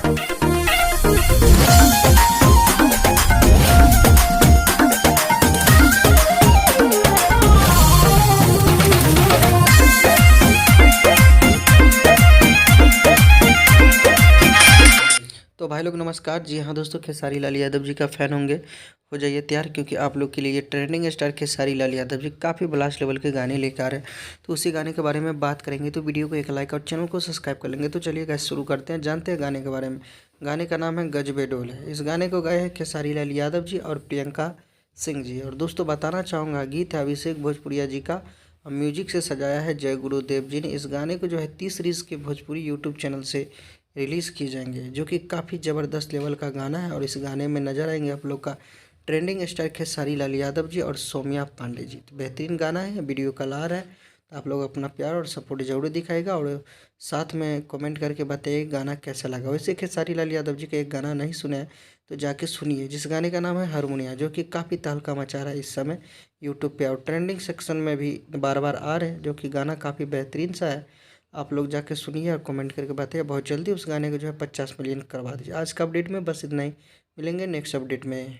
तो भाई लोग नमस्कार। जी हाँ दोस्तों, खेसारी लाल यादव जी का फ़ैन होंगे, हो जाइए तैयार, क्योंकि आप लोग के लिए ये ट्रेंडिंग स्टार खेसारी लाल यादव जी काफ़ी ब्लास्ट लेवल के गाने लेकर आ रहे हैं। तो उसी गाने के बारे में बात करेंगे, तो वीडियो को एक लाइक और चैनल को सब्सक्राइब कर लेंगे। तो चलिए गाइस शुरू करते हैं, जानते हैं गाने के बारे में। गाने का नाम है गजबे डोल है। इस गाने को गाए हैं खेसारी लाल यादव जी और प्रियंका सिंह जी। और दोस्तों बताना चाहूँगा, गीत है अभिषेक भोजपुरिया जी का और म्यूजिक से सजाया है जय गुरुदेव जी ने। इस गाने को जो है 30 सीरीज़ के भोजपुरी यूट्यूब चैनल से रिलीज़ किए जाएंगे, जो कि काफ़ी ज़बरदस्त लेवल का गाना है। और इस गाने में नजर आएंगे आप लोग का ट्रेंडिंग स्टार खेसारी लाल यादव जी और सौम्या पांडे जी। तो बेहतरीन गाना है, वीडियो कलर है, तो आप लोग अपना प्यार और सपोर्ट जरूर दिखाएगा और साथ में कमेंट करके बताइए गाना कैसा लगा। वैसे खेसारी लाल यादव जी का एक गाना नहीं सुना है तो जाके सुनिए, जिस गाने का नाम है हारमोनिया, जो कि काफ़ी तहलका मचा रहा है इस समय यूट्यूब पे और ट्रेंडिंग सेक्शन में भी बार बार आ रहे हैं, जो कि गाना काफ़ी बेहतरीन सा है। आप लोग जाके सुनिए और कमेंट करके बताइए। बहुत जल्दी उस गाने को जो है 50 मिलियन करवा दीजिए। आज का अपडेट में बस इतना ही, मिलेंगे नेक्स्ट अपडेट में।